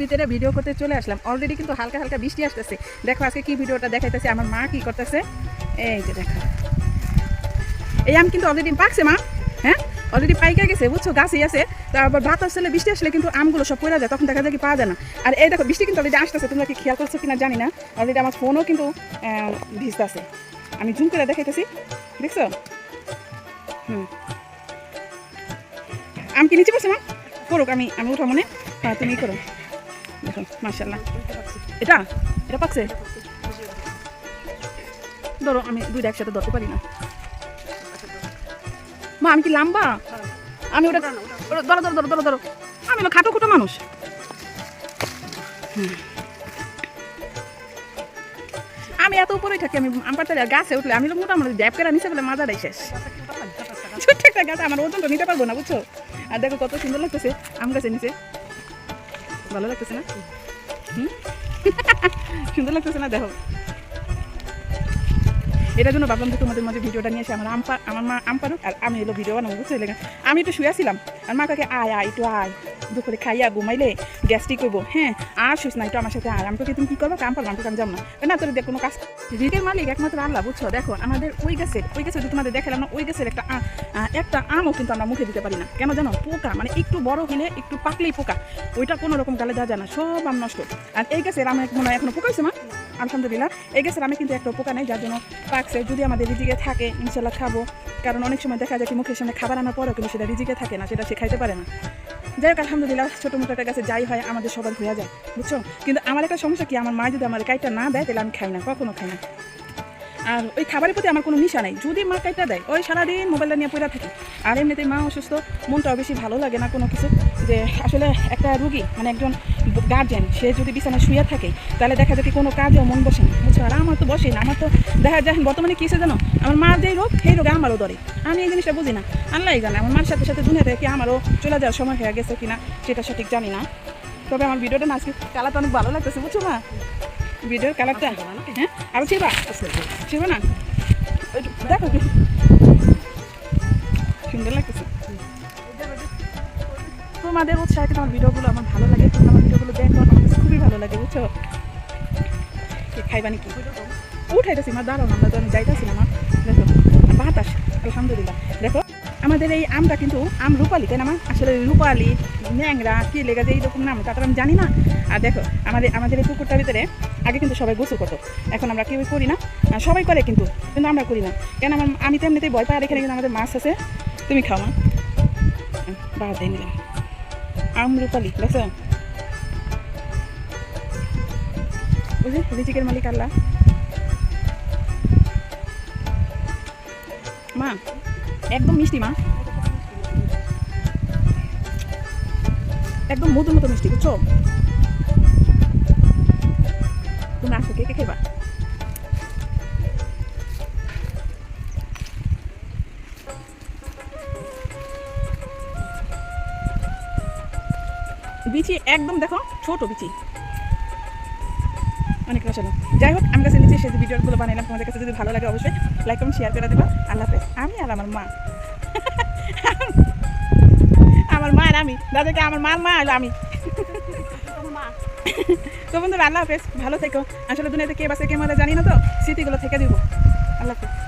ভিতরে ভিডিও করতে চলে আসলাম। অলরেডি কিন্তু হালকা হালকা বৃষ্টি আসতেছে। দেখো আজকে কি ভিডিওটা দেখাইতেছে, আমার মা কি করতেছে। এই যে দেখো, এই আম কিন্তু অলরেডি পাকছে মা, হ্যাঁ অলরেডি পাইকা গেছে বুঝছো, গাছই আছে। তারপর বাতাস চলে, বৃষ্টি আসলে কিন্তু আমগুলো সব পড়ে যায়, তখন দেখা যায় কি পাওয়া যায় না। আর এই দেখো বৃষ্টি কিন্তু অলরেডি আসতেছে, তোমরা কি খেয়াল করছো কিনা জানি না। অলরেডি আমার ফোনও কিন্তু ভিজতেছে, আমি জুম করে দেখাইতেছি, দেখছো। আম কি নিচে পড়ছে মা, করুক, আমি উঠা মনে। হ্যাঁ তুমি করো, দেখো মাশাআল্লাহ। এটা এটা পাকছে, ধরো আমি দুইটা একসাথে ধরতে পারি না মা, আমি কি লম্বা, আমি ওটা ধরো ধরো ধরো ধরো ধরো, আমি হলো খাটো খুটো মানুষ। আমি এত উপরেই থাকি, আমি আম পাড়তে গাছে উঠলে আমি মোটামুটি ড্যাপ করে নিচে বলে মাজাটাই শেষ। ছোট্ট একটা গাছ, আমার ওজনটা নিতে পারবো না বুঝছো। আর দেখো কত সুন্দর লাগতেছে আম গাছের নিচে, ভালো লাগতেছে না? সুন্দর লাগতেছে না? দেখো এটার জন্য ভাবলাম যে তোমাদের মাঝে ভিডিওটা নিয়ে এসে আমার মা আম পারুক আর আমি এলো ভিডিও বানাবো বুঝছো। আমি একটু শুয়েছিলাম আর মা কাকে আয় একটু আয়, দুপুরে খাইয়া ঘুমাইলে গ্যাস্ট্রিক করবো, হ্যাঁ আর শুস না একটু আমার সাথে আয়। আমি তোকে তুমি কী করবো, কাম পারবো, আমি তো যাবো না তোর দেখ কোনো কাজ। রিকের মালিক একমাত্র আল্লাহ বুঝছো। দেখো আমাদের ওই গাছের যদি তোমাদের দেখালাম না, ওই গাছের একটা আমও কিন্তু আমরা মুখে দিতে পারি না, কেন জানো? পোকা, মানে একটু বড় হলে একটু পাকলেই পোকা, ওইটা কোনো রকম গালে দেওয়া যায় না, সব আম নষ্ট। আর এই গাছের আমি মনে হয় এখনো পোকা হয়েছে মা, আলহামদুলিল্লাহ এই গাছের আমি কিন্তু একটা পোকা নেই, যার জন্য পাকছে। যদি আমাদের রিজিকে থাকে ইনশাল্লাহ খাবো, কারণ অনেক সময় দেখা যায় কি মুখের সামনে খাবার আনার পরেও কিন্তু সেটা রিজিকে থাকে না, সেটা সে খাইতে পারে না। যাই হোক আলহামদুলিল্লাহ ছোটো মোটো একটা গাছে যাই হয় আমাদের সবার হয়ে যায় বুঝছো। কিন্তু আমার একটা সমস্যা কি, আমার মা যদি আমার কাইটা না দেয় তাহলে আমি খাই না, কখনো খাই না। আর ওই খাবারের প্রতি আমার কোনো নিশা নেই, যদি মা কাইটা দেয় ওই সারাদিন মোবাইলটা নিয়ে পড়ে থাকি। আর এমনিতেই মা অসুস্থ, মনটাও বেশি ভালো লাগে না কোনো কিছু। যে আসলে একটা রুগী মানে একজন গার্জেন, সে যদি বিছানায় শুয়ে থাকে তাহলে দেখা যায় কি কোনো কাজেও মন বসে না বুঝছো। আর আমার তো বসেই না, আমার তো দেখা যায় বর্তমানে কী জানো, আমার মার যেই রোগ সেই রোগে আমারও ধরে। আমি এই জিনিসটা বুঝি না, আল্লাহ জানে। আমার মার সাথে সাথে দুনিয়াতে কি আমারও চলে যাওয়ার সময় হয়ে গেছে কিনা সেটা সঠিক জানি না। তবে আমার ভিডিওটা না আজকে কালারটা অনেক ভালো লাগতেছে বুঝছো মা, ভিডিওর কালারটা। হ্যাঁ আরও ছিড়বা না, দেখো সুন্দর লাগতেছে। তোমাদের উৎসাহিত আমার ভিডিওগুলো আমার ভালো লাগে, তোমরা আমার ভিডিওগুলো দেখো, আমার কাছে খুবই ভালো লাগে বুঝছো। খাইবা নাকি উঠাইতেছি মা, দাঁড়াও না, আমরা তো আমি যাইতেছি না মা। দেখো বাতাস আলহামদুলিল্লাহ। দেখো আমাদের এই আমটা কিন্তু আম রূপালি, তাই না মা? আসলে রূপালি ন্যাংরা কি লেগে যায় এইরকম নাম, তারপর আমি জানি না। আর দেখো আমাদের এই পুকুরটার ভিতরে আগে কিন্তু সবাই গোসল করতো, এখন আমরা কেউই করি না। সবাই করে কিন্তু আমরা করি না, কেন আমি তো এমনিতেই ভয় পাই। আর এখানে কিন্তু আমাদের মাছ আছে, তুমি খাও মা, বাদ দিয়ে নিলাম আম রূপালি। দেখছো বুঝলি, রিজিকের মালিক আল্লাহ। মা একদম মিষ্টি মা, একদম মধুর মতো মিষ্টি বুঝছো। তুমি আসো, কে কে খেবা? বিচি একদম দেখো ছোট বিচি, অনেক রসালো। যাই হোক আমি কাছে নিচে সেই ভিডিওগুলো বানাইলাম, তোমাদের কাছে যদি ভালো লাগে অবশ্যই লাইক কমেন্ট শেয়ার করে দেবো। আল্লাহ হাফেজ। আমি আর আমার মা আমার মা আর আমি, দাদাকে আমার মার মা হলো আমি। তো বন্ধুরা আল্লাহ হাফেজ, ভালো থেকো। আসলে দুনিয়াতে কে বাসে কে মারা জানি না, তো স্মৃতিগুলো থেকে দিব। আল্লাহ হাফেজ।